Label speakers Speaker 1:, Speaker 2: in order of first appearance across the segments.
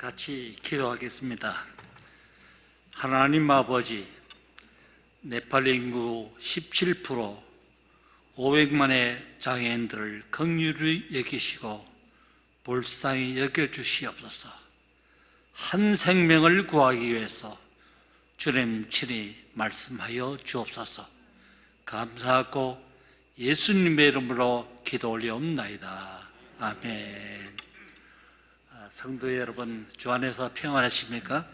Speaker 1: 같이 기도하겠습니다. 하나님 아버지, 네팔 인구 17% 500만의 장애인들을 긍휼히 여기시고 불쌍히 여겨주시옵소서. 한 생명을 구하기 위해서 주님 친히 말씀하여 주옵소서. 감사하고 예수님의 이름으로 기도 올리옵나이다. 아멘. 성도 여러분, 주 안에서 평안하십니까?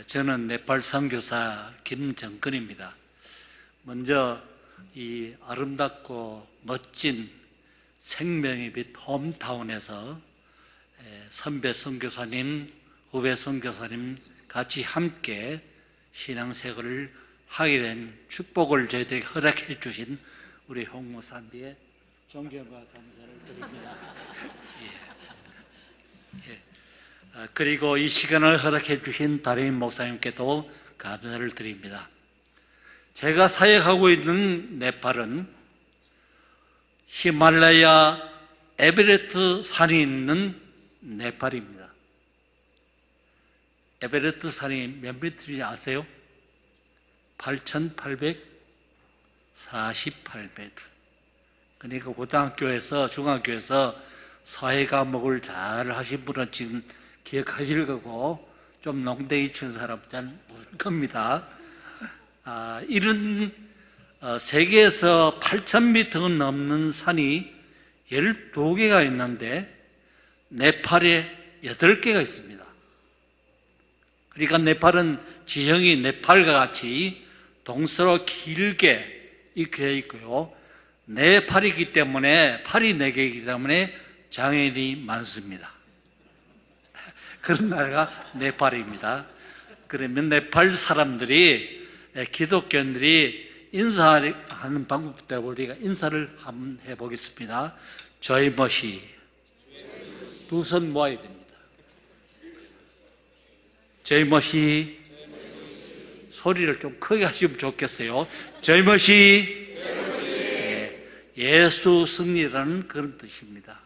Speaker 1: 저는 네팔 선교사 김정근입니다. 먼저 이 아름답고 멋진 생명의 빛 홈타운에서 선배 선교사님, 후배 선교사님 같이 함께 신앙생활을 하게 된 축복을 저희들에게 허락해 주신 우리 홍 목사님께 존경과 감사를 드립니다. 그리고 이 시간을 허락해 주신 다림 목사님께도 감사를 드립니다. 제가 사역하고 있는 네팔은 히말라야 에베레스트 산이 있는 네팔입니다. 에베레스트 산이 몇 미터인지 아세요? 8,848m. 그러니까 고등학교에서, 중학교에서 사회 과목을 잘 하신 분은 지금 기억하실 거고, 좀 농땡이 친 사람 잘 모를 겁니다. 이런 세계에서 8,000m 넘는 산이 12개가 있는데 네팔에 8개가 있습니다. 그러니까 네팔은 지형이 네팔과 같이 동서로 길게 이렇게 있고요. 네팔이기 때문에, 팔이 4개이기 때문에 장애인이 많습니다. 그런 나라가 네팔입니다. 그러면 네팔 사람들이, 기독교인들이 인사하는 방법부터 우리가 인사를 한번 해보겠습니다. 저이머시. 두 손 모아야 됩니다. 저이머시. 소리를 좀 크게 하시면 좋겠어요. 저이머시. 예수 승리라는 그런 뜻입니다.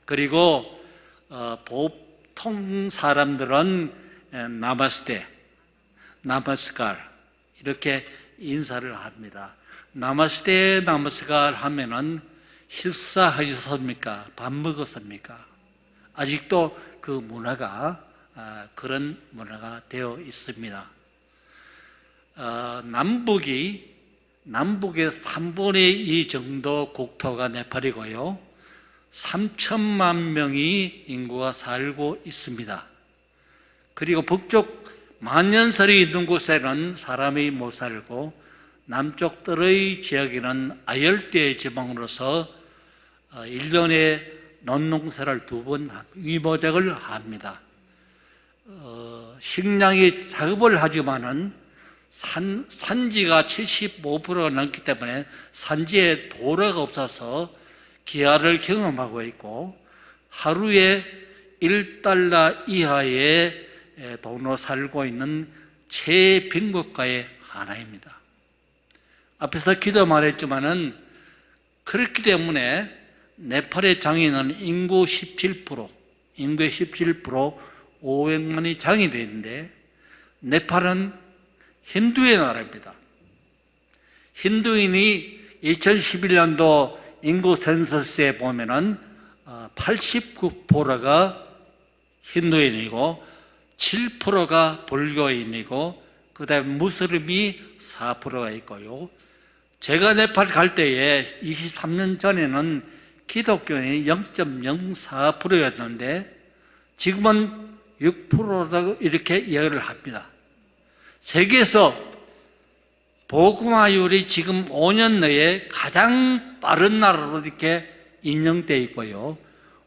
Speaker 1: 그리고 보통 사람들은 나마스테, 나마스칼 이렇게 인사를 합니다. 나마스테, 나마스칼 하면은 식사하셨습니까? 밥 먹었습니까? 아직도 그 문화가 그런 문화가 되어 있습니다. 남북의 3분의 2 정도 국토가 네팔이고요. 3천만 명이 인구가 살고 있습니다. 그리고 북쪽 만년설이 있는 곳에는 사람이 못 살고, 남쪽 뜰의 지역에는 아열대 지방으로서 1년에 논농사를 2번 위모작을 합니다. 식량이 작업을 하지만은 산지가 75%가 넘기 때문에 산지에 도로가 없어서 기아를 경험하고 있고, 하루에 1달러 이하의 돈으로 살고 있는 최빈국가의 하나입니다. 앞에서 기도 말했지만은 그렇기 때문에 네팔의 장애인은 인구의 17%, 500만이 장애인이 있는데, 네팔은 힌두의 나라입니다. 힌두인이 2011년도 인구 센서스에 보면은 89%가 힌두인이고 7%가 불교인이고 그 다음에 무슬림이 4%가 있고요. 제가 네팔 갈 때에 23년 전에는 기독교인이 0.04%였는데 지금은 6%라고 이렇게 이야기를 합니다. 세계에서 복음화율이 지금 5년 내에 가장 빠른 나라로 이렇게 인정되어 있고요.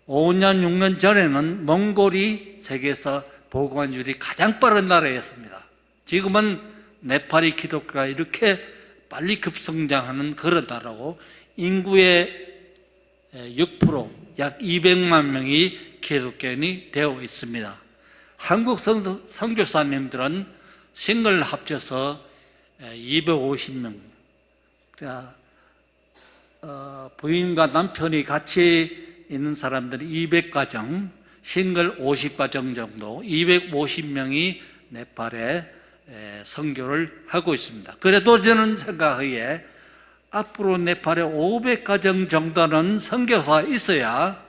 Speaker 1: 5년, 6년 전에는 몽골이 세계에서 복음화율이 가장 빠른 나라였습니다. 지금은 네팔이 기독교가 이렇게 빨리 급성장하는 그런 나라고, 인구의 6%, 약 200만 명이 기독교인이 되어 있습니다. 한국 선교사님들은 싱글 합쳐서 250명, 부인과 남편이 같이 있는 사람들이 200가정, 싱글 50가정 정도 250명이 네팔에 선교를 하고 있습니다. 그래도 저는 생각하기에 앞으로 네팔에 500가정 정도는 선교사가 있어야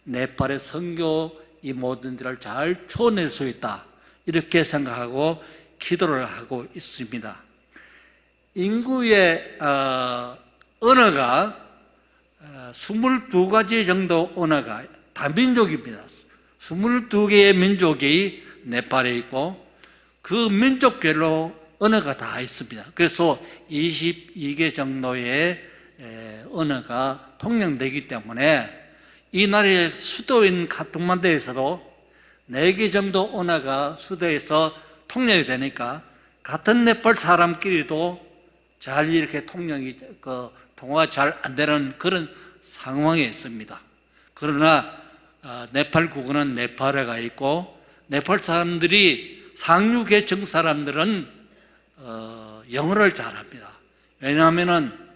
Speaker 1: 네팔의 선교 이 모든 일을 잘 추어낼 수 있다, 이렇게 생각하고 기도를 하고 있습니다. 인구의 언어가 22가지 정도 언어가 다민족입니다. 22개의 민족이 네팔에 있고 그 민족별로 언어가 다 있습니다. 그래서 22개 정도의 언어가 통용되기 때문에 이 나라의 수도인 카트만두에서도 4개 정도 언어가 수도에서 통용이 되니까 같은 네팔 사람끼리도 잘 이렇게 통화가 잘 안 되는 그런 상황에 있습니다. 그러나 네팔 국어는 네팔에가 있고 네팔 사람들이 상류 계층 사람들은 영어를 잘합니다. 왜냐하면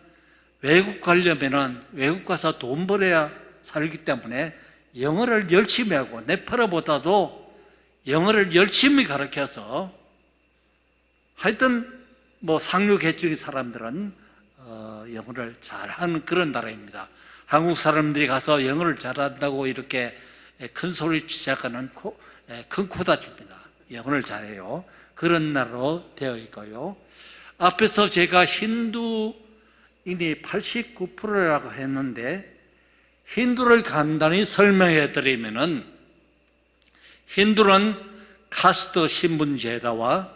Speaker 1: 외국 가려면 외국 가서 돈 벌어야 살기 때문에 영어를 열심히 하고 네팔어보다도 영어를 열심히 가르쳐서 하여튼 상류 계층의 사람들은 영어를 잘하는 그런 나라입니다. 한국 사람들이 가서 영어를 잘한다고 이렇게 큰 소리 시작하는 큰 코다줍니다. 영어를 잘해요. 그런 나라로 되어 있고요. 앞에서 제가 힌두인이 89%라고 했는데 힌두를 간단히 설명해 드리면은 힌두는 카스트 신분제도와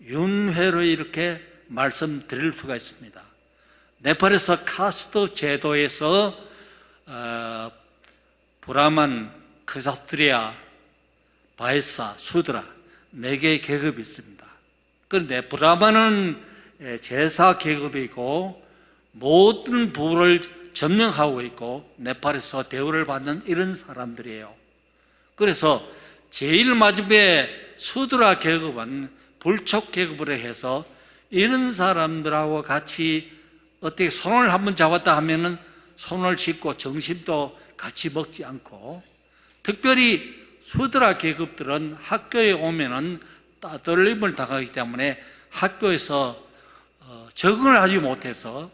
Speaker 1: 윤회로 이렇게 말씀드릴 수가 있습니다. 네팔에서 카스트 제도에서 브라만, 크사트리아, 바에사, 수드라 4개의 계급이 있습니다. 그런데 브라만은 제사 계급이고 모든 부를 점령하고 있고 네팔에서 대우를 받는 이런 사람들이에요. 그래서 제일 마지막에 수드라 계급은 불촉 계급으로 해서 이런 사람들하고 같이 어떻게 손을 한번 잡았다 하면은 손을 짚고 점심도 같이 먹지 않고, 특별히 수드라 계급들은 학교에 오면은 따돌림을 당하기 때문에 학교에서 적응을 하지 못해서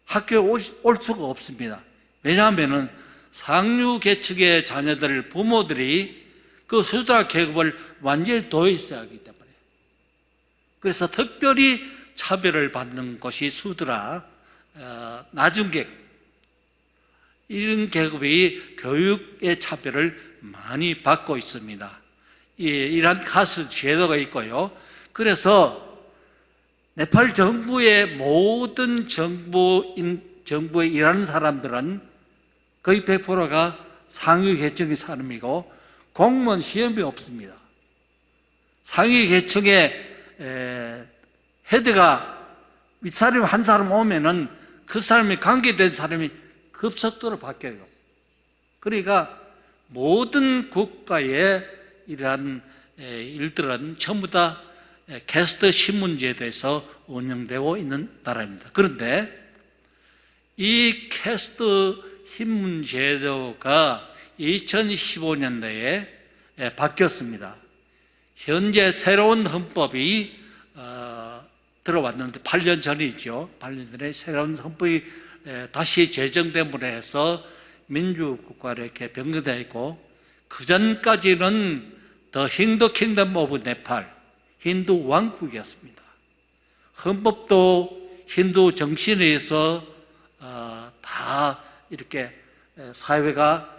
Speaker 1: 학교에 올 수가 없습니다. 왜냐하면은 상류 계층의 자녀들 부모들이 그 수드라 계급을 완전히 도외시하기 때문에, 그래서 특별히 차별을 받는 것이 수드라 낮은 계급, 이런 계급이 교육의 차별을 많이 받고 있습니다. 이러한 카스트 제도가 있고요. 그래서 네팔 정부의 모든 정부에 일하는 사람들은 거의 100%가 상위 계층의 사람이고 공무원 시험이 없습니다. 상위 계층의 헤드가 윗사람 한 사람 오면은 그 사람이 관계된 사람이 급속도로 바뀌어요. 그러니까 모든 국가의 이러한 일들은 전부 다 캐스트 신문제도에서 운영되고 있는 나라입니다. 그런데 이 캐스트 신문제도가 2015년도에 바뀌었습니다. 현재 새로운 헌법이 들어왔는데 8년 전이죠. 8년 전에 새로운 헌법이 다시 제정됨으로 해서 민주국가로 이렇게 변경되어 있고, 그 전까지는 더 힌두 킹덤 오브 네팔, 힌두 왕국이었습니다. 헌법도 힌두 정신에 의해서 다 이렇게 사회가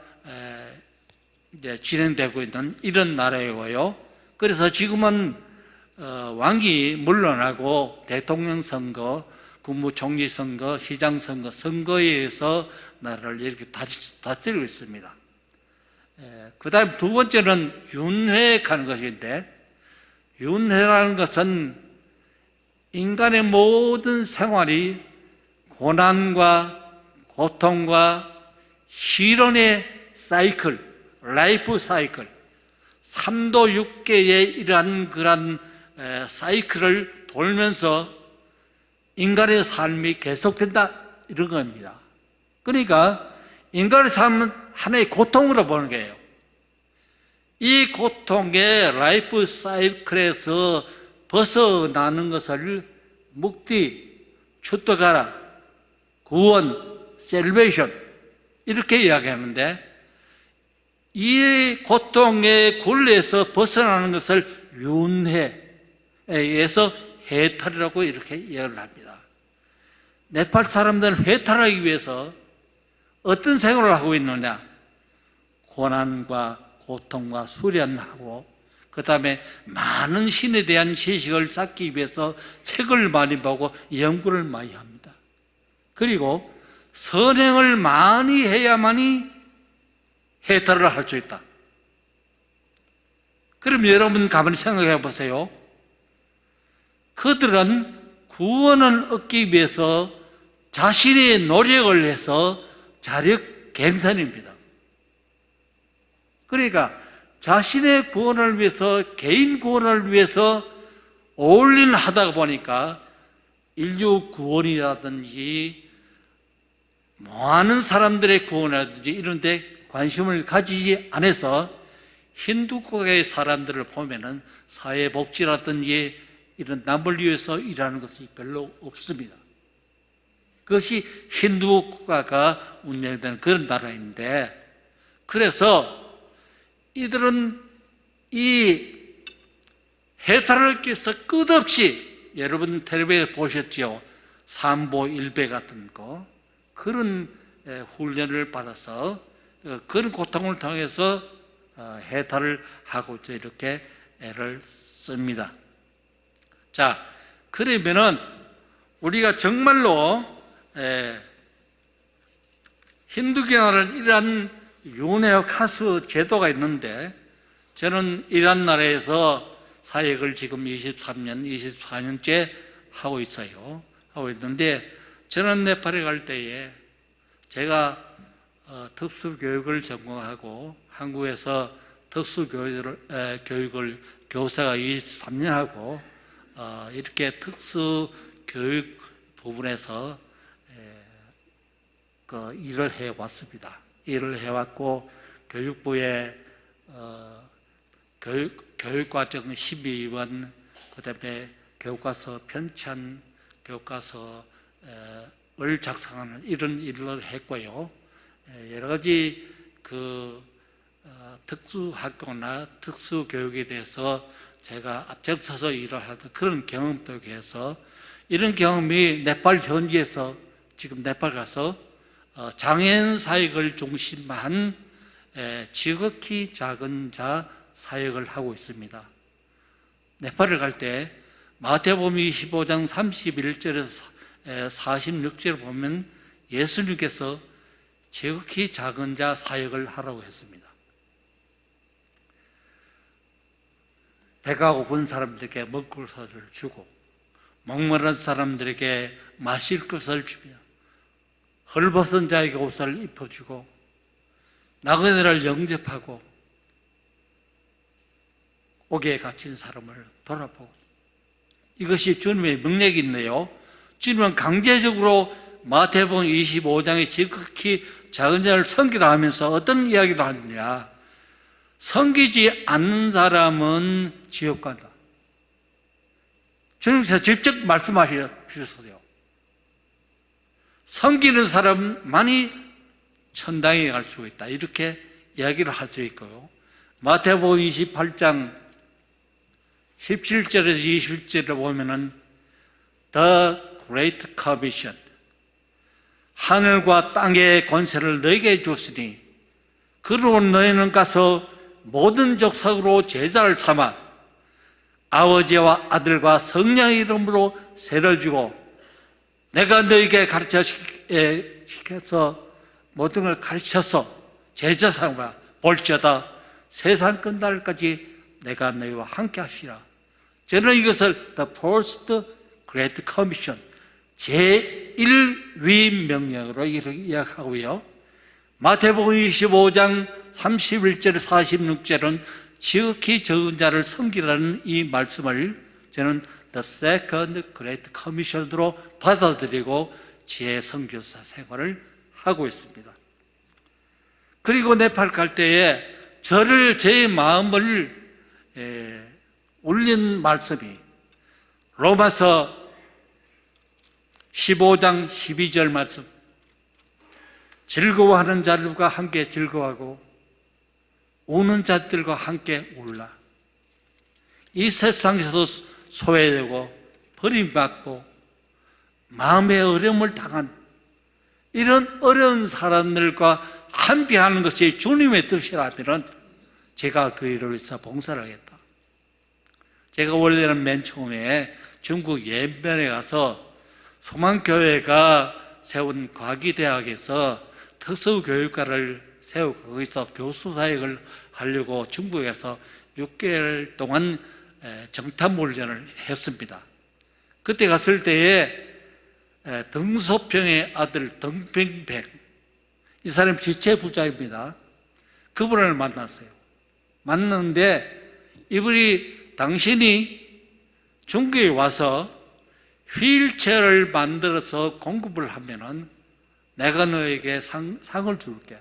Speaker 1: 이제 진행되고 있는 이런 나라이고요. 그래서 지금은 왕이 물러나고 대통령 선거, 국무총리 선거, 시장 선거, 선거에 의해서 나라를 이렇게 다스리고 있습니다. 그 다음 두 번째는 윤회 가는 것인데, 윤회라는 것은 인간의 모든 생활이 고난과 고통과 시련의 사이클, 라이프 사이클, 3도 6개의 이러한 그런 사이클을 돌면서 인간의 삶이 계속된다, 이런 겁니다. 그러니까 인간의 삶은 하나의 고통으로 보는 거예요. 이 고통의 라이프 사이클에서 벗어나는 것을 묵디, 축복하라, 구원, 셀베이션 이렇게 이야기하는데, 이 고통의 굴레에서 벗어나는 것을 윤회에서 해탈이라고 이렇게 이야기를 합니다. 네팔 사람들은 해탈하기 위해서 어떤 생활을 하고 있느냐? 고난과 고통과 수련하고, 그 다음에 많은 신에 대한 지식을 쌓기 위해서 책을 많이 보고 연구를 많이 합니다. 그리고 선행을 많이 해야만이 해탈을 할 수 있다. 그럼 여러분 가만히 생각해 보세요. 그들은 구원을 얻기 위해서 자신의 노력을 해서 자력 갱산입니다. 그러니까 자신의 구원을 위해서, 개인 구원을 위해서 올인 하다 보니까 인류 구원이라든지 많은 사람들의 구원이라든지 이런 데 관심을 가지지 않아서 힌두국의 사람들을 보면은 사회복지라든지 이런 남을 위해서 일하는 것이 별로 없습니다. 그것이 힌두 국가가 운영되는 그런 나라인데, 그래서 이들은 이 해탈을 위해서 끝없이, 여러분 텔레비에 보셨죠? 삼보 일배 같은 거, 그런 훈련을 받아서 그런 고통을 통해서 해탈을 하고 이렇게 애를 씁니다. 자, 그러면은 우리가 정말로 힌두교는 이러한 윤회와 카스 제도가 있는데, 저는 이란 나라에서 사역을 지금 23년, 24년째 하고 있어요. 하고 있는데, 저는 네팔에 갈 때에 제가 특수교육을 전공하고 한국에서 특수교육을 교사가 23년 하고 이렇게 특수교육 부분에서 일을 해왔습니다. 일을 해왔고, 교육부의 교육과정 12원, 그 다음에 교과서 편찬, 교과서를 작성하는 이런 일을 했고요. 여러 가지 특수학교나 특수교육에 대해서 제가 앞장서서 일을 하던 그런 경험도 해서, 이런 경험이 네팔 현지에서 지금 네팔 가서 장애인 사역을 중심한 지극히 작은 자 사역을 하고 있습니다. 네팔을 갈 때 마태복음 25장 31절에서 46절을 보면 예수님께서 지극히 작은 자 사역을 하라고 했습니다. 배가 고픈 사람들에게 먹을 것을 주고, 목마른 사람들에게 마실 것을 주며, 헐벗은 자에게 옷을 입혀주고, 나그네를 영접하고, 옥에 갇힌 사람을 돌아보고, 이것이 주님의 명령인데요. 주님은 강제적으로 마태복음 25장의 지극히 작은 자를 섬기라 하면서 어떤 이야기를 하느냐? 섬기지 않는 사람은 지옥 간다. 주님께서 직접 말씀하셨어요. 섬기는 사람만이 천당에 갈 수 있다, 이렇게 이야기를 할 수 있고요. 마태복음 28장 17절에서 20절을 보면은 The Great Commission, 하늘과 땅의 권세를 너에게 줬으니 그로 너희는 가서 모든 족속으로 제자를 삼아 아버지와 아들과 성령의 이름으로 세를 주고, 내가 너에게 가르쳐서 모든 걸 가르쳐서 제자 삼아 볼지어다 세상 끝날까지 내가 너희와 함께 하시라. 저는 이것을 The First Great Commission, 제1위 명령으로 이렇게 이야기하고요. 마태복음 25장 31절 46절은 지극히 적은 자를 섬기라는 이 말씀을 저는 The Second Great Commission으로 받아들이고 지혜 선교사 생활을 하고 있습니다. 그리고 네팔 갈 때에 제 마음을 울린 말씀이 로마서 15장 12절 말씀. 즐거워하는 자들과 함께 즐거워하고 우는 자들과 함께 울라. 이 세상에서 소외되고 버림받고 마음의 어려움을 당한 이런 어려운 사람들과 함께하는 것이 주님의 뜻이라면 제가 그 일을 위해서 봉사를 하겠다. 제가 원래는 맨 처음에 중국 옌변에 가서 소망교회가 세운 과기대학에서 특수교육과를 세우고 거기서 교수 사역을 하려고 중국에서 6개월 동안 정탐훈련을 했습니다. 그때 갔을 때에 등소평의 아들 등평백, 이 사람 지체부자입니다. 그분을 만났어요. 만났는데 이분이 당신이 중국에 와서 휠체어를 만들어서 공급을 하면은 내가 너에게 상을 줄게.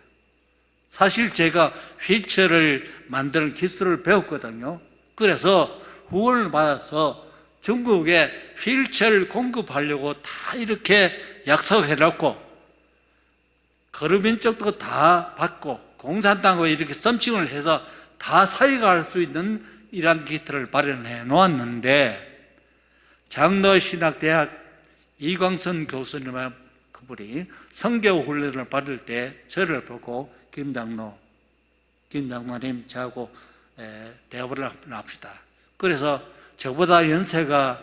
Speaker 1: 사실 제가 휠체어를 만드는 기술을 배웠거든요. 그래서 후원을 받아서 중국에 휠체어를 공급하려고 다 이렇게 약속해놓고 거르민족도 다 받고 공산당하고 이렇게 썸씽을 해서 다 사회할 수 있는 이러한 기틀을 마련해 놓았는데 장로신학대학 이광선 교수님은 그분이 성교 훈련을 받을 때 저를 보고 김장로님 저하고 대화를 합시다. 그래서 저보다 연세가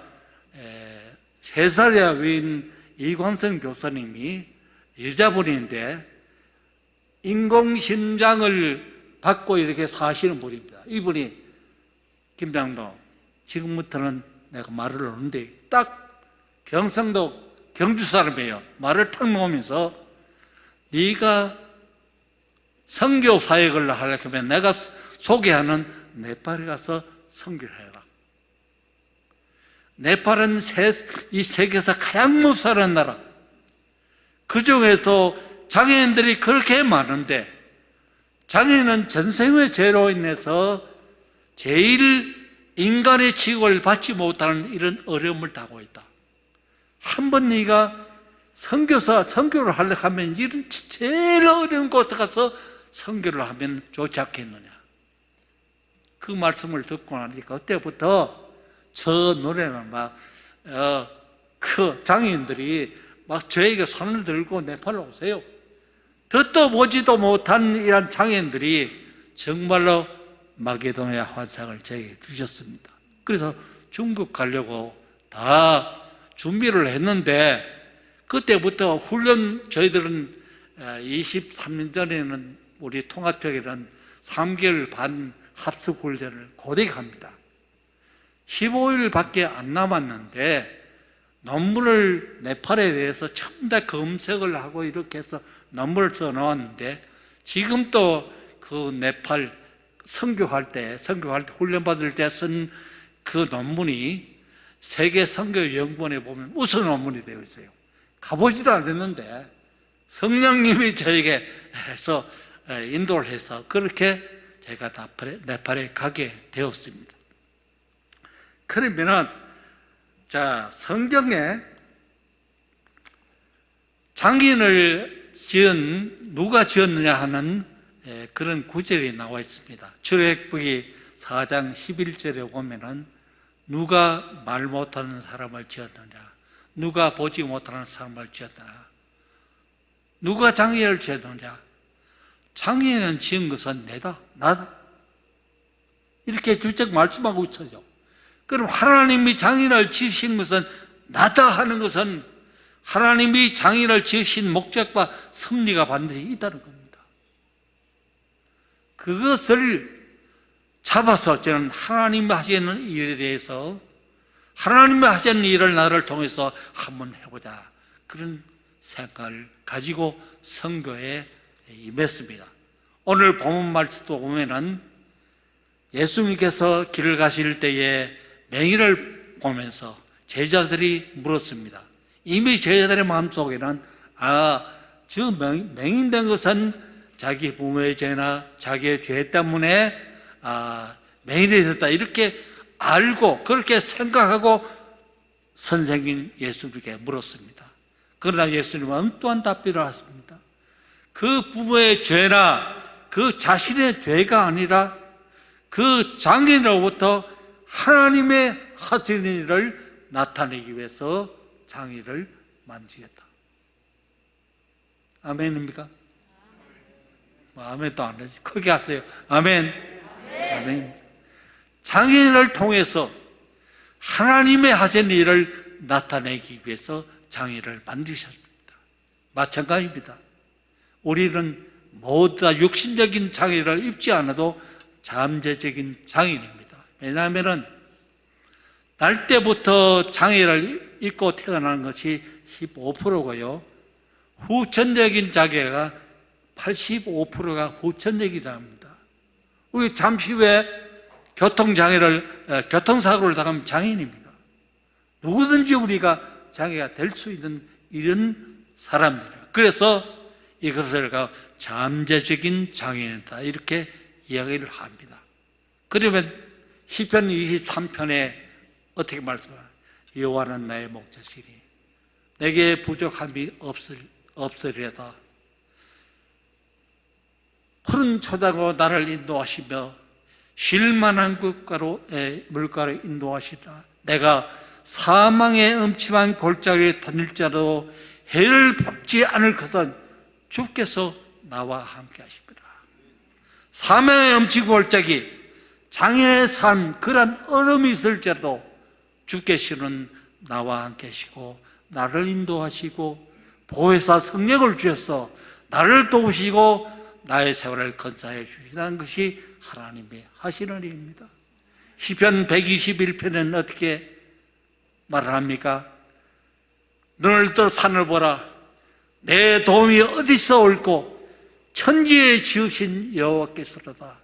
Speaker 1: 3살이야 위인 이광선 교수님이 여자분인데 인공심장을 받고 이렇게 사시는 분입니다. 이분이 김장로 지금부터는 내가 말을 하는데 딱 경상도 경주 사람이에요. 말을 탁 놓으면서 네가 선교 사역을 하려면 내가 소개하는 네팔에 가서 선교를 해라. 네팔은 이 세계에서 가장 못 사는 나라. 그 중에서 장애인들이 그렇게 많은데 장애인은 전생의 죄로 인해서 제일 인간의 취급을 받지 못하는 이런 어려움을 당하고 있다. 한번 네가 선교를 하려고 하면 이런 제일 어려운 곳에 가서 선교를 하면 좋지 않겠느냐. 그 말씀을 듣고 나니까 그때부터 저 노래는 그 장애인들이 막 저에게 손을 들고 네팔로 오세요. 듣도 보지도 못한 이런 장애인들이 정말로 마게도니아 환상을 저에게 주셨습니다. 그래서 중국 가려고 다 준비를 했는데 그때부터 훈련 저희들은 23년 전에는 우리 통합적에는 3개월 반 합숙 훈련을 고되게 합니다. 15일밖에 안 남았는데 논문을 네팔에 대해서 전부 다 검색을 하고 이렇게 해서 논문을 써놓았는데 지금 또 그 네팔 선교할 때 훈련받을 때 쓴 그 논문이 세계 선교연구원에 보면 우수 논문이 되어 있어요. 가보지도 않았는데 성령님이 저에게 해서 인도를 해서 그렇게 제가 네팔에 가게 되었습니다. 그러면은 자, 성경에 장인을 누가 지었느냐 하는 그런 구절이 나와 있습니다. 출애굽기 4장 11절에 보면은 누가 말 못하는 사람을 지었느냐, 누가 보지 못하는 사람을 지었느냐, 누가 장인을 지었느냐. 장인은 지은 것은 나다. 이렇게 둘째 말씀하고 있어요. 그럼 하나님이 장인을 지으신 것은 나다 하는 것은 하나님이 장인을 지으신 목적과 섭리가 반드시 있다는 겁니다. 그것을 잡아서 저는 하나님이 하시는 일에 대해서 하나님이 하시는 일을 나를 통해서 한번 해보자, 그런 생각을 가지고 선교에 임했습니다. 오늘 본문 말씀도 보면은 예수님께서 길을 가실 때에 맹인을 보면서 제자들이 물었습니다. 이미 제자들의 마음속에는 저 맹인된 것은 자기 부모의 죄나 자기의 죄 때문에 맹인이 됐다 이렇게 알고 그렇게 생각하고 선생님 예수님께 물었습니다. 그러나 예수님은 엉뚱한 답변을 하십니다. 그 부모의 죄나 그 자신의 죄가 아니라 그 장애인으로부터 하나님의 하시는 일을 나타내기 위해서 장애를 만지겠다. 아멘입니까? 아멘도 안 하지. 크게 하세요. 아멘. 아멘. 장애인을 통해서 하나님의 하시는 일을 나타내기 위해서 장애를 만드셨습니다. 마찬가지입니다. 우리는 모두 다 육신적인 장애를 입지 않아도 잠재적인 장애인입니다. 왜냐하면 날 때부터 장애를 입고 태어나는 것이 15%고요. 후천적인 장애가 85%가 후천적이라 합니다. 우리 잠시 후에 교통사고를 당하면 장애인입니다. 누구든지 우리가 장애가 될 수 있는 이런 사람들이에요. 그래서 이것을 잠재적인 장애인이다 이렇게 이야기를 합니다. 그러면 시편 23편에 어떻게 말씀하냐? 여호와는 나의 목자시니 내게 부족함이 없으리로다. 푸른 초당으로 나를 인도하시며 쉴만한 물가로 인도하시라. 내가 사망의 음침한 골짜기에 다닐지라도 해를 받지 않을 것은 주께서 나와 함께 하십니다. 사망의 음침한 골짜기, 장애의 삶, 그런 어려움이 있을지라도 주께서는 나와 함께 하시고 나를 인도하시고 보혜사 성령을 주셔서 나를 도우시고 나의 세월을 건사해 주시다는 것이 하나님의 하시는 일입니다. 시편 121편에는 어떻게 말을 합니까? 눈을 떠 산을 보라. 내 도움이 어디서 올고 천지에 지으신 여호와께서로다.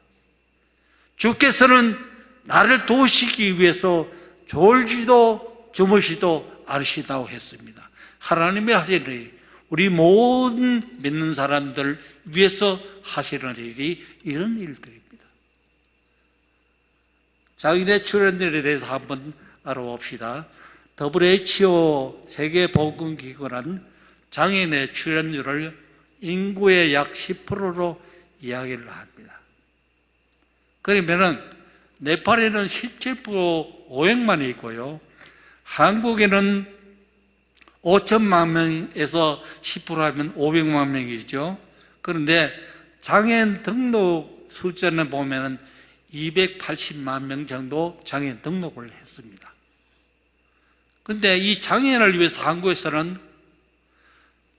Speaker 1: 주께서는 나를 도우시기 위해서 졸지도 주무시도 않으시다고 했습니다. 하나님의 하시는 일, 우리 모든 믿는 사람들 위해서 하시는 일이 이런 일들입니다. 장애인의 출연들에 대해서 한번 알아봅시다. WHO 세계보건기구는 장애인의 출연율을 인구의 약 10%로 이야기를 합니다. 그러면은 네팔에는 17% 500만이 있고요. 한국에는 5천만 명에서 10% 하면 500만 명이죠. 그런데 장애인 등록 숫자는 보면은 280만 명 정도 장애인 등록을 했습니다. 그런데 이 장애인을 위해서 한국에서는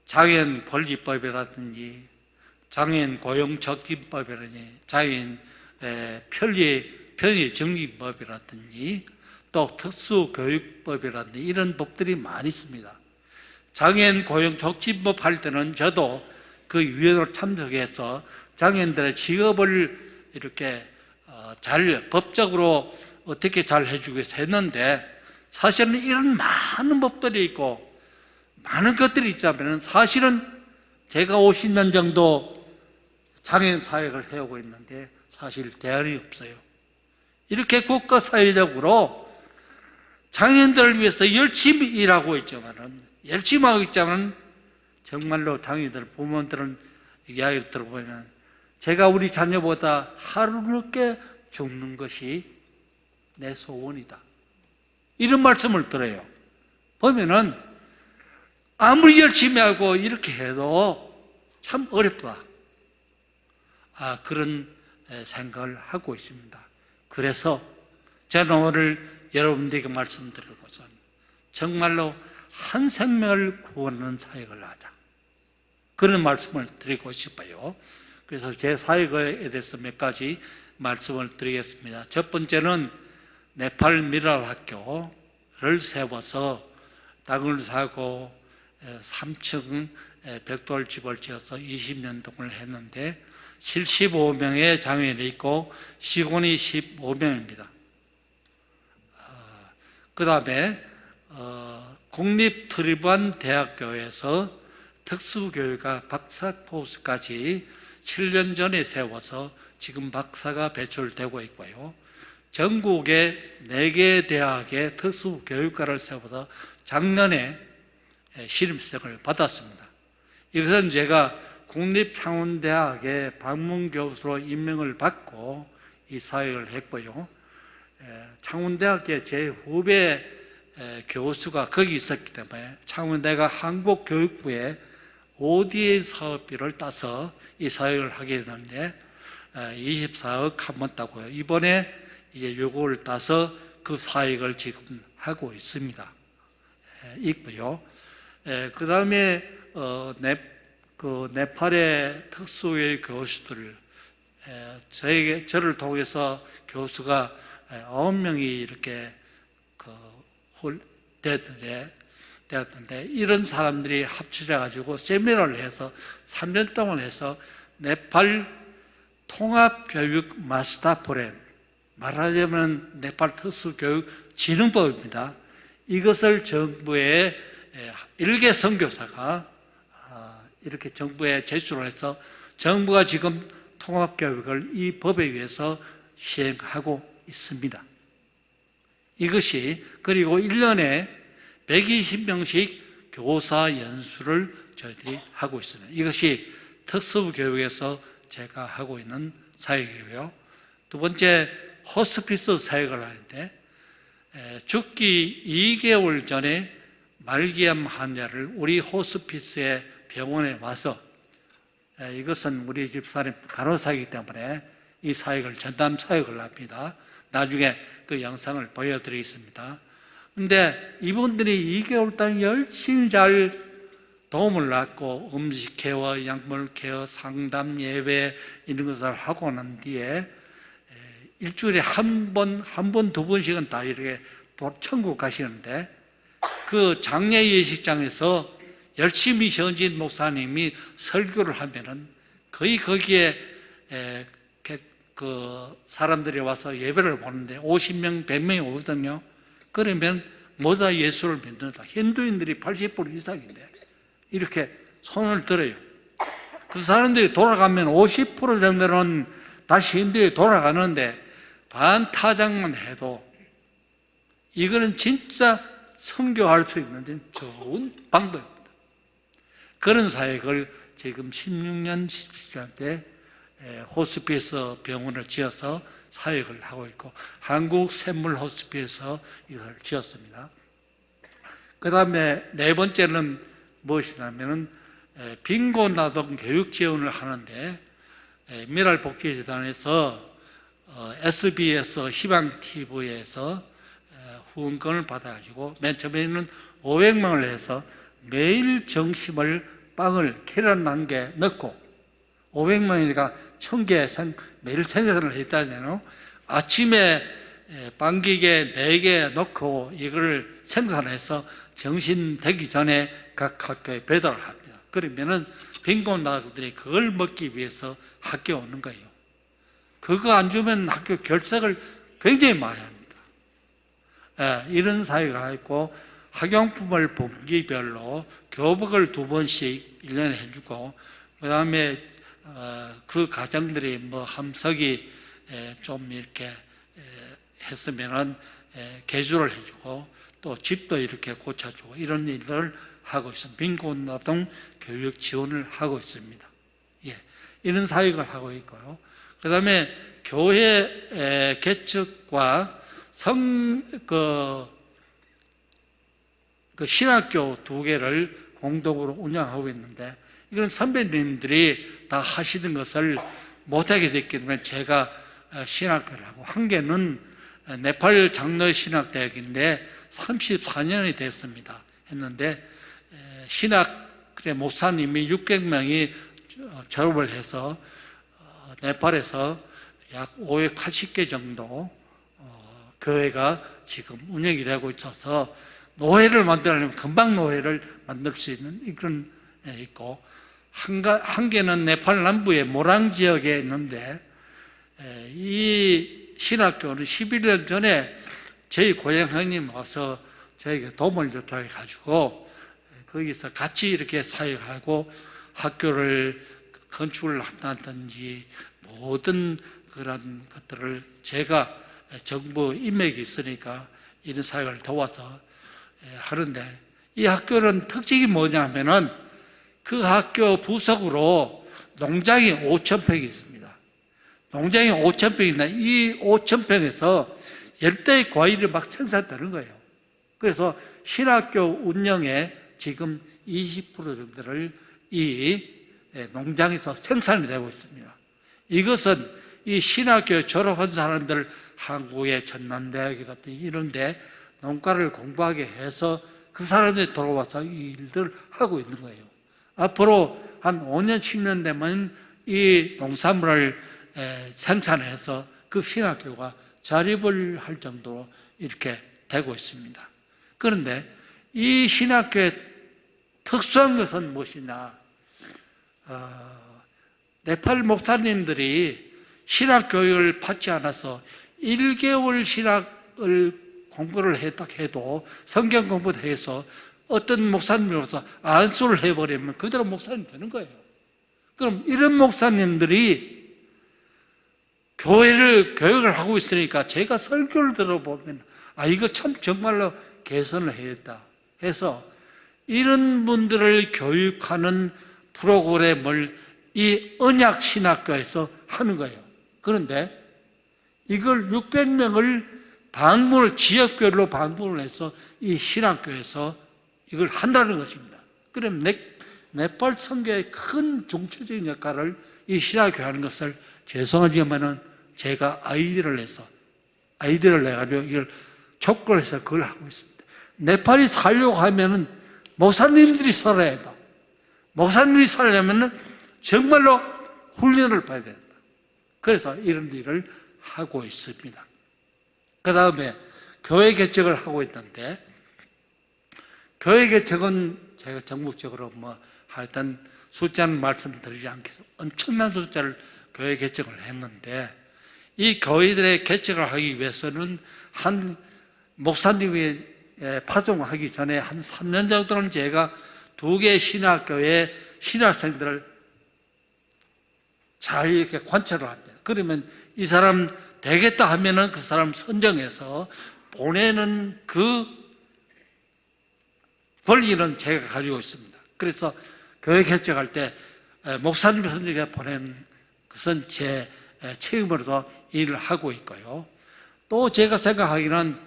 Speaker 1: 장애인 권리법이라든지 장애인 고용촉진법이라든지 장애인 편의 정진법이라든지 또 특수교육법이라든지 이런 법들이 많이 있습니다. 장애인 고용촉진법 할 때는 저도 그 위원으로 참석해서 장애인들의 직업을 이렇게 잘 법적으로 어떻게 잘 해주기 위해서 했는데, 사실은 이런 많은 법들이 있고 많은 것들이 있자면 사실은 제가 50년 정도 장애인 사역을 해오고 있는데 사실 대안이 없어요. 이렇게 국가사회적으로 장애인들을 위해서 열심히 일하고 있지만은, 열심히 하고 있지만 정말로 장애인들 부모들은 이야기를 들어보면 제가 우리 자녀보다 하루 늦게 죽는 것이 내 소원이다, 이런 말씀을 들어요. 보면은 아무리 열심히 하고 이렇게 해도 참 어렵다, 그런 생각을 하고 있습니다. 그래서 저는 오늘 여러분들에게 말씀드리고선 정말로 한 생명을 구원하는 사역을 하자, 그런 말씀을 드리고 싶어요. 그래서 제 사역에 대해서 몇 가지 말씀을 드리겠습니다. 첫 번째는 네팔 미랄 학교를 세워서 땅을 사고 3층 벽돌집을 지어서 20년 동안 했는데 75명의 장애인이 있고 직원이 15명입니다. 그 다음에 국립트리반 대학교에서 특수교육과 박사 코र्स까지 7년 전에 세워서 지금 박사가 배출되고 있고요. 전국에 4개 대학의 특수교육과를 세워서 작년에 신입생을 받았습니다. 이것은 제가 국립창원대학의 방문교수로 임명을 받고 이 사역을 했고요. 창원대학의 제 후배 교수가 거기 있었기 때문에 창원대가 한국교육부에 ODA 사업비를 따서 이 사역을 하게 됐는데 24억 한 번 따고요. 이번에 이제 요거를 따서 그 사역을 지금 하고 있습니다. 있고요. 그 다음에 네팔의 특수교육 교수들, 저를 통해서 교수가 9명이 이렇게 되었는데, 이런 사람들이 합쳐져가지고 세미나를 해서 3년 동안 해서 네팔 통합교육 마스터 프로그램, 말하자면 네팔 특수교육진흥법입니다. 이것을 정부의 일개 선교사가 이렇게 정부에 제출을 해서 정부가 지금 통합교육을 이 법에 의해서 시행하고 있습니다. 이것이 그리고 1년에 120명씩 교사 연수를 저희들이 하고 있습니다. 이것이 특수교육에서 제가 하고 있는 사역이고요. 두 번째, 호스피스 사역을 하는데 죽기 2개월 전에 말기암 환자를 우리 호스피스의 병원에 와서, 이것은 우리 집사님 간호사이기 때문에 이 사역을 전담 사역을 합니다. 나중에 그 영상을 보여드리겠습니다. 근데 이분들이 2개월 동안 열심히 잘 도움을 받고 음식 케어, 약물 케어, 상담, 예배 이런 것을 하고 난 뒤에 일주일에 한 번, 두 번씩은 다 이렇게 천국 가시는데, 그 장례 예식장에서 열심히 현진 목사님이 설교를 하면은 거의 거기에 그 사람들이 와서 예배를 보는데 50명, 100명이 오거든요. 그러면 모두 예수를 믿는다. 힌두인들이 80% 이상인데 이렇게 손을 들어요. 그 사람들이 돌아가면 50% 정도는 다시 힌두에 돌아가는데 반타작만 해도 이거는 진짜 선교할 수 있는 좋은 방법입니다. 그런 사역을 지금 16년, 17년 때 호스피스 병원을 지어서 사역을 하고 있고, 한국 샘물 호스피스에서 이걸 지었습니다. 그 다음에 네 번째는 무엇이냐면은 빈곤아동 교육 지원을 하는데, 미랄복지재단에서 SBS 희망TV에서 후원권을 받아가지고 맨 처음에는 500만 원을 해서 매일 점심을 빵을 계란 1개 넣고 500만 원이니까 1000개 매일 생산을 했다잖아요. 아침에 빵기계 4개 넣고 이걸 생산해서 점심 되기 전에 각 학교에 배달을 합니다. 그러면은 빈곤 아동들이 그걸 먹기 위해서 학교에 오는 거예요. 그거 안 주면 학교 결석을 굉장히 많이 합니다. 이런 사회가 있고, 학용품을 분기별로 교복을 2번씩 1년에 해주고, 그 다음에 그 가정들이 뭐 함석이 좀 이렇게 했으면은 개조를 해주고, 또 집도 이렇게 고쳐주고, 이런 일을 하고 있습니다. 빈곤 아동 교육 지원을 하고 있습니다. 이런 사역을 하고 있고요. 그 다음에 교회 개척과 신학교 2개를 공동으로 운영하고 있는데, 이건 선배님들이 다 하시는 것을 못하게 됐기 때문에 제가 신학교를 하고, 한 개는 네팔 장로 신학대학인데 34년이 됐습니다. 했는데 신학의 목사님이 600명이 졸업을 해서 네팔에서 약 580개 정도 교회가 지금 운영이 되고 있어서, 노회를 만들려면 금방 노회를 만들 수 있는 그런 있고, 한 개는 네팔 남부의 모랑 지역에 있는데, 이 신학교는 11년 전에 저희 고향 형님 와서 저에게 도움을 요청해 가지고 거기서 같이 이렇게 사역하고 학교를 건축을 한다든지 모든 그런 것들을 제가 정부 인맥이 있으니까 이런 사역을 도와서 하는데, 이 학교는 특징이 뭐냐면은 그 학교 부속으로 농장이 5,000평이 있습니다. 농장이 5,000평인데 이 5,000평에서 열대 과일이 막 생산되는 거예요. 그래서 신학교 운영의 지금 20% 정도를 이 농장에서 생산이 되고 있습니다. 이것은 이 신학교 졸업한 사람들 한국의 전남대학이라든지 이런 데 농가를 공부하게 해서 그 사람들이 돌아와서 이 일들을 하고 있는 거예요. 앞으로 한 5년, 10년 되면 이 농산물을 생산해서 그 신학교가 자립을 할 정도로 이렇게 되고 있습니다. 그런데 이 신학교의 특수한 것은 무엇이냐? 네팔 목사님들이 신학교육을 받지 않아서 1개월 신학을 공부를 해도 성경 공부를 해서 어떤 목사님으로서 안수를 해버리면 그대로 목사님 되는 거예요. 그럼 이런 목사님들이 교회를 교육을 하고 있으니까 제가 설교를 들어보면 이거 참 정말로 개선을 해야겠다 해서 이런 분들을 교육하는 프로그램을 이 언약신학교에서 하는 거예요. 그런데 이걸 600명을 지역별로 방문을 해서 이 신학교에서 이걸 한다는 것입니다. 그럼 네팔 선교의 큰 중추적인 역할을 이 신학교 하는 것을 죄송하지만은 제가 아이디어를 내가지고 이걸 촉구해서 그걸 하고 있습니다. 네팔이 살려고 하면은 목사님들이 살아야 한다. 목사님이 살려면은 정말로 훈련을 받아야 된다. 그래서 이런 일을 하고 있습니다. 그 다음에 교회 개척을 하고 있는데, 교회 개척은 제가 전국적으로 하여튼 숫자는 말씀드리지 않겠어. 엄청난 숫자를 교회 개척을 했는데, 이 교회들의 개척을 하기 위해서는 한 목사님이 파송하기 전에 한 3년 정도는 제가 2개 신학교의 신학생들을 잘 이렇게 관찰을 합니다. 그러면 이 사람 되겠다 하면은 그 사람 선정해서 보내는 그 권리는 제가 가지고 있습니다. 그래서 교회 개척할 때 목사님 선정해서 보내는 것은 제 책임으로서 일을 하고 있고요. 또 제가 생각하기는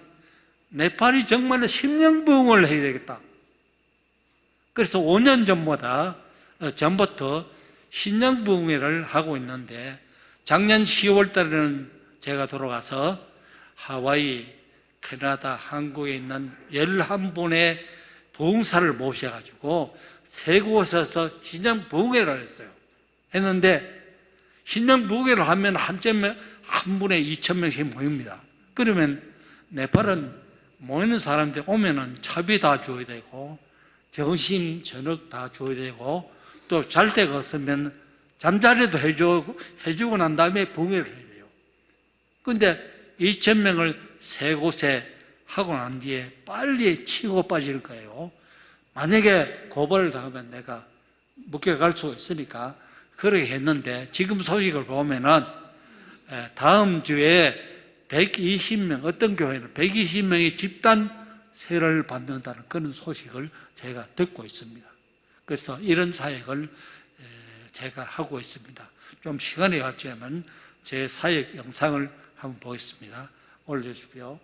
Speaker 1: 네팔이 정말로 심령부흥을 해야 되겠다. 그래서 5년 전부터 심령부흥회를 하고 있는데, 작년 10월 달에는 제가 돌아가서 하와이, 캐나다, 한국에 있는 11분의 부흥사를 모셔가지고 세 곳에서 신령부흥회를 했는데, 신령부흥회를 하면 한 분에 2,000명씩 모입니다. 그러면 네팔은 모이는 사람들 오면은 차비 다 줘야 되고, 점심, 저녁 다 줘야 되고, 또 잘 데가 없으면 잠자리도 해주고 난 다음에 부흥회를 해야 돼요. 근데 2,000명을 세 곳에 하고 난 뒤에 빨리 치고 빠질 거예요. 만약에 고발을 당하면 내가 묶여갈 수 있으니까 그렇게 했는데, 지금 소식을 보면은 다음 주에 120명, 어떤 교회는 120명이 집단 세례를 받는다는 그런 소식을 제가 듣고 있습니다. 그래서 이런 사역을 제가 하고 있습니다. 좀 시간이 갔지만 제 사역 영상을 한번 보겠습니다. 올려주십시오.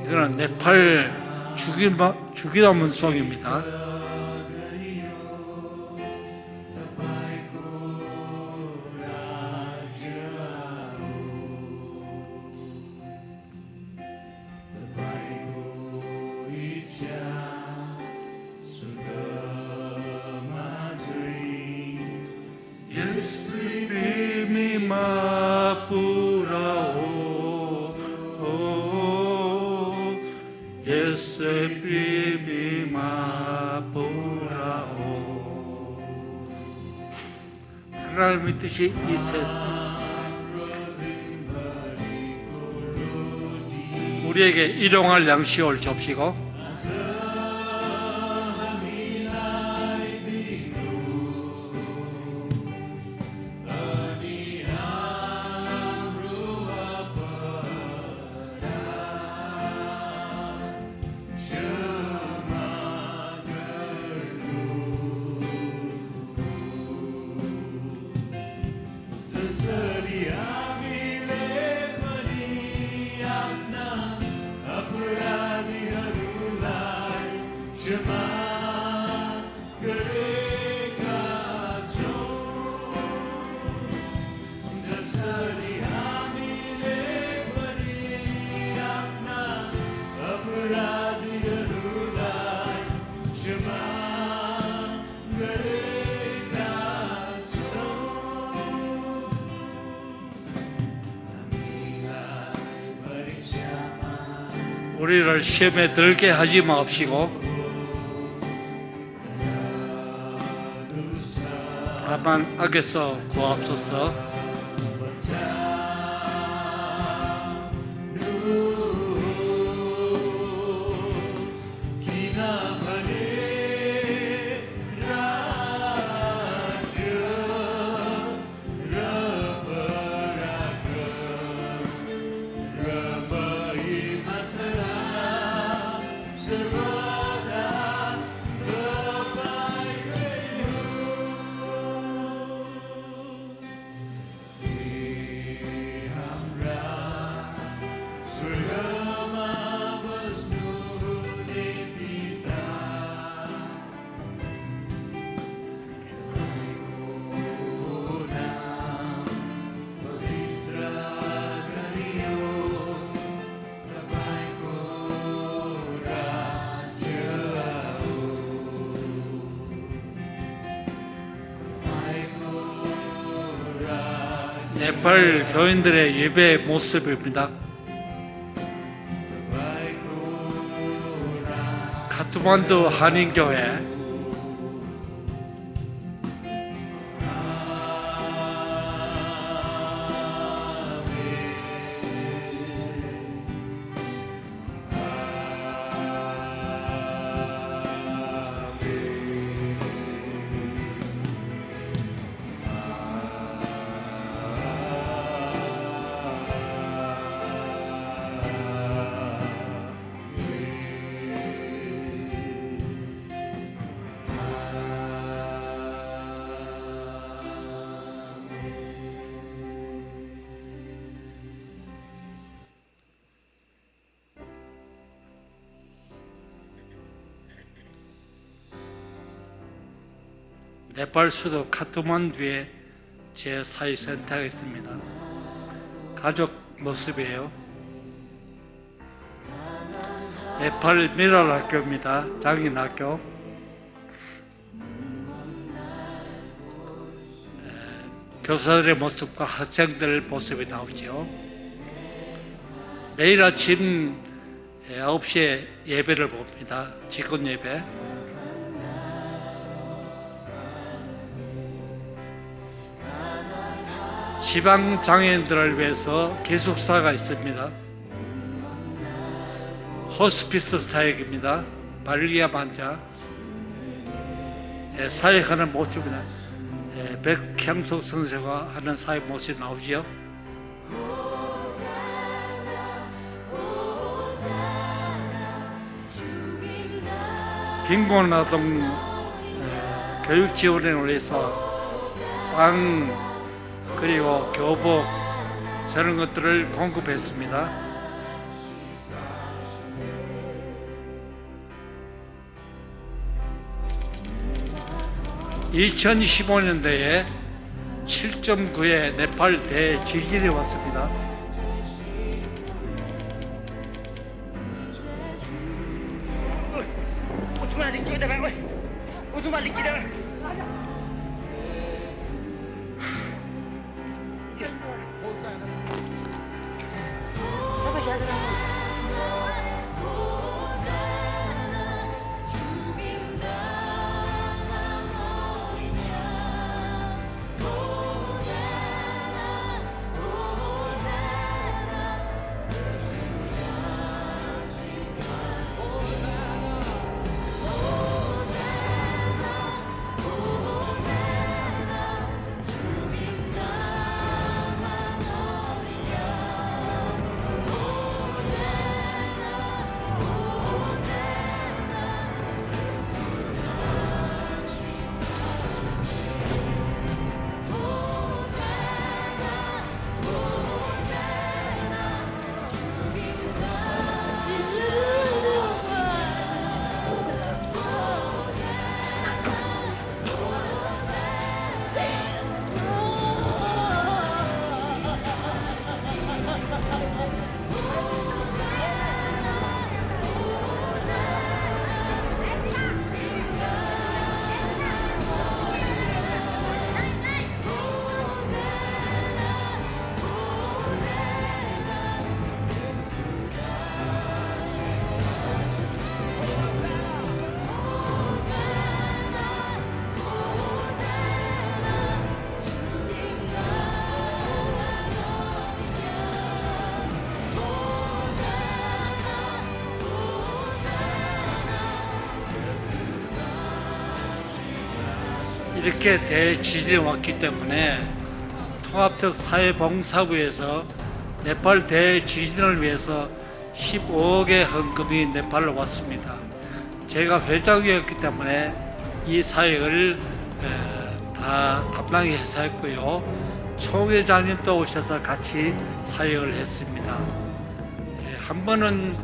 Speaker 1: 이거는 네팔 주기도문 송입니다. 예수님이 마부라오 예수 하나님의 뜻이 이 세상 우리에게 일용할 양식을 줍시고 우리를 시험에 들게 하지 마옵시고 다만 악에서 구하옵소서. 네팔 교인들의 예배 모습입니다. 카트만두 한인교회 네팔 수도 카트만두에 제 사회센터가 있습니다. 가족 모습이에요. 네팔 미랄 학교입니다. 장인 학교. 교사들의 모습과 학생들 모습이 나오죠. 매일 아침 9시에 예배를 봅니다. 직원 예배. 지방 장애인들을 위해서 기숙사가 있습니다. 호스피스 사역입니다. 발리아 환자 사역하는 모습이나 백향석 선생과 하는 사역 모습이 나오지요. 빈곤 아동 교육 지원을 위해서 빵 그리고 교복 저런 것들을 공급했습니다. 2015년도에 7.9의 네팔 대지진이 왔습니다. 이렇게 대지진이 왔기 때문에 통합적 사회봉사부에서 네팔 대지진을 위해서 15억의 헌금이 네팔로 왔습니다. 제가 회장이었기 때문에 이 사역을 다 담당해서 했고요. 총회장님도 오셔서 같이 사역을 했습니다. 한 번은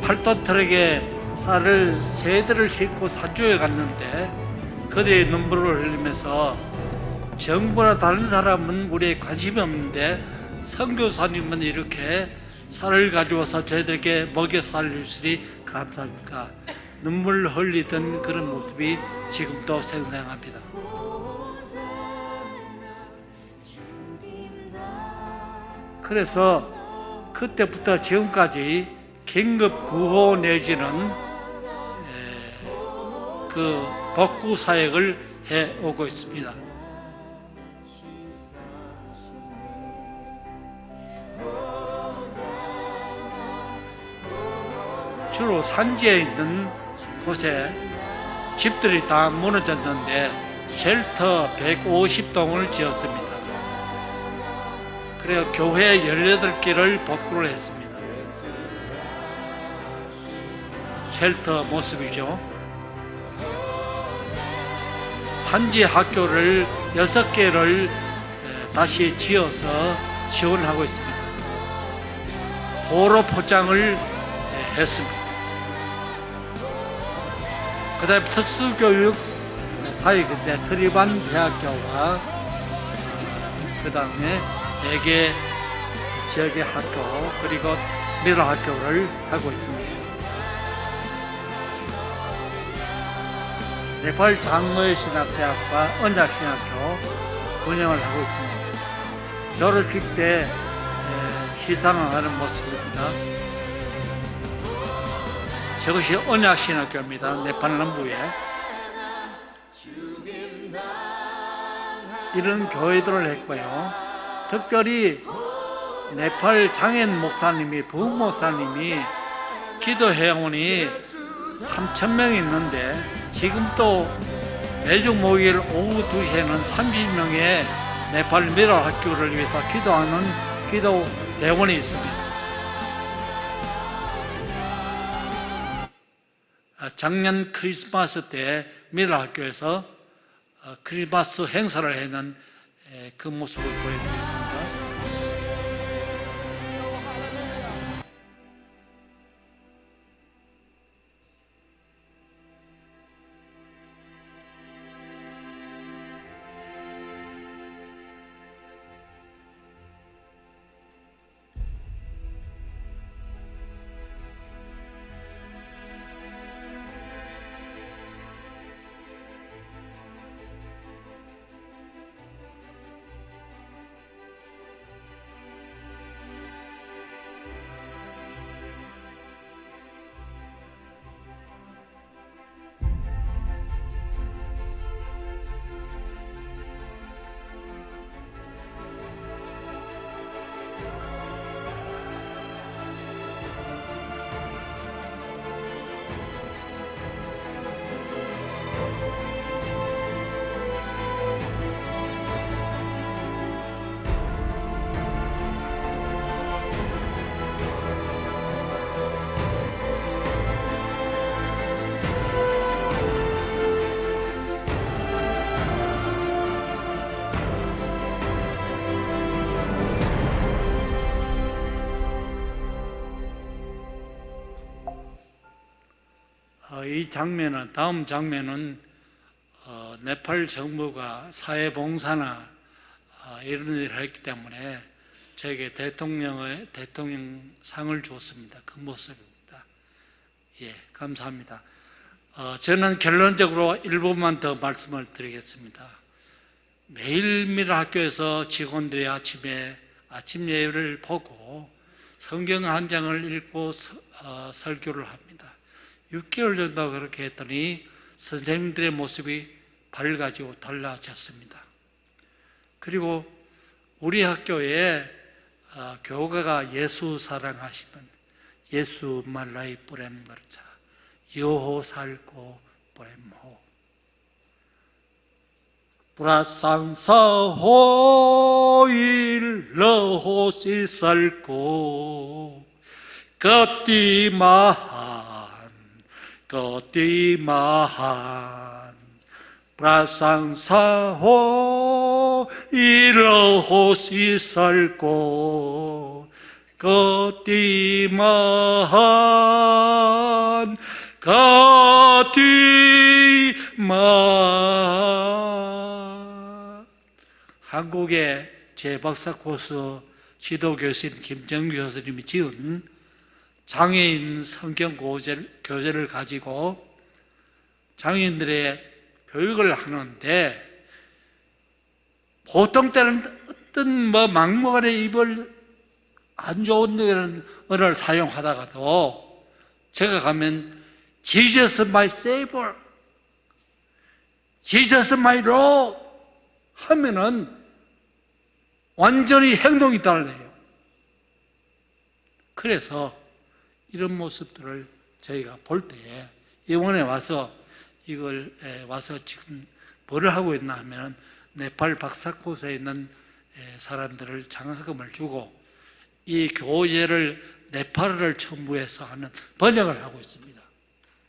Speaker 1: 8톤 트럭에 쌀을 3대를 싣고 산중에 갔는데 그들의 눈물을 흘리면서 정부나 다른 사람은 우리에 관심이 없는데 선교사님은 이렇게 쌀을 가져와서 저희들에게 먹여 살려주시니 감사합니다. 눈물 흘리던 그런 모습이 지금도 생생합니다. 그래서 그때부터 지금까지 긴급 구호 내지는 그 복구 사역을 해오고 있습니다. 주로 산지에 있는 곳에 집들이 다 무너졌는데 쉘터 150동을 지었습니다. 그래서 교회 18개를 복구를 했습니다. 쉘터 모습이죠. 산지 학교를 6개를 다시 지어서 지원하고 있습니다. 도로 포장을 했습니다. 그 다음에 특수교육 사역인데 트리반 대학교와 그 다음에 4개 지역의 학교 그리고 미러 학교를 하고 있습니다. 네팔 장로의신학대학과 언약신학교 운영을 하고 있습니다. 졸업식 때 시상을 하는 모습입니다. 저것이 언약신학교입니다. 네팔 남부에 이런 교회들을 했고요. 특별히 네팔 장인 목사님이 부목사님이 기도 회원이 3,000명이 있는데 지금도 매주 목요일 오후 2시에는 30명의 네팔 미러 학교를 위해서 기도하는 기도 대원이 있습니다. 작년 크리스마스 때 미러 학교에서 크리스마스 행사를 하는 그 모습을 보여드리겠습니다. 이 장면은 다음 장면은 네팔 정부가 사회봉사나 이런 일을 했기 때문에 저에게 대통령상을 줬습니다. 그 모습입니다. 예, 감사합니다. 저는 결론적으로 1분만 더 말씀을 드리겠습니다. 매일 미러 학교에서 직원들이 아침 예배를 보고 성경 한 장을 읽고 설교를 합니다. 6개월 정도 그렇게 했더니 선생님들의 모습이 밝아지고 달라졌습니다. 그리고 우리 학교에 교가가 예수 사랑하시면 예수 말라이 뿌렘 거르자 여호 살고 뿌렘호 불화상사호일 러호시 살고 끄띠마한 불화상사호일 러호시 살고 끄띠마한 한국의 제박사 코스 지도교수인 김정규 교수님이 지은 장애인 성경 교재를 가지고 장애인들의 교육을 하는데, 보통 때는 어떤 막무가내 입을 안 좋은 언어를 사용하다가도 제가 가면 Jesus my Savior, Jesus my Lord 하면은 완전히 행동이 달라요. 그래서 이런 모습들을 저희가 볼 때에 이번에 와서 이걸 와서 지금 뭐를 하고 있나 하면은 네팔 박사코스에 있는 사람들을 장학금을 주고 이 교재를 네팔어를 첨부해서 하는 번역을 하고 있습니다.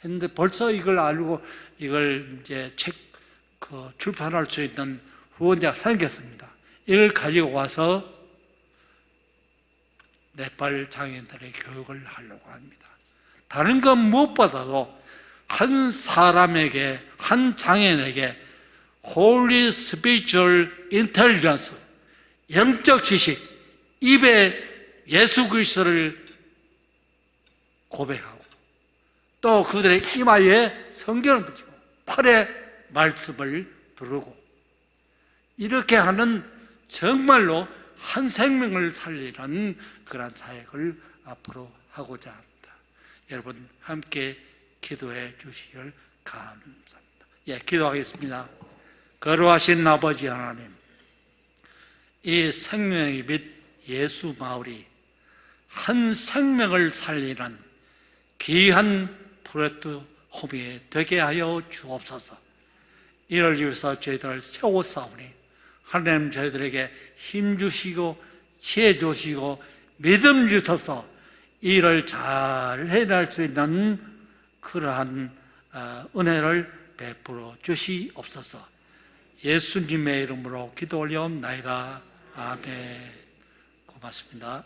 Speaker 1: 했는데 벌써 이걸 알고 이걸 이제 책 출판할 수 있는 후원자가 생겼습니다. 이걸 가지고 와서 네팔 장애인들의 교육을 하려고 합니다. 다른 건 무엇보다도 한 사람에게, 한 장애인에게 Holy Spiritual Intelligence, 영적 지식, 입에 예수 그리스도를 고백하고 또 그들의 이마에 성경을 붙이고 팔에 말씀을 두르고 이렇게 하는 정말로 한 생명을 살리는 그런 사역을 앞으로 하고자 합니다. 여러분 함께 기도해 주시길 감사합니다. 기도하겠습니다. 거룩하신 아버지 하나님, 이 생명의 빛 예수 마을이 한 생명을 살리는 귀한 플랫폼이 되게 하여 주옵소서. 이를 위해서 저희들을 세워싸우니 하나님 저희들에게 힘 주시고 지혜 주시고 믿음 주셔서 일을 잘 해낼 수 있는 그러한 은혜를 베풀어 주시옵소서. 예수님의 이름으로 기도 올려옵나이다. 아멘. 고맙습니다.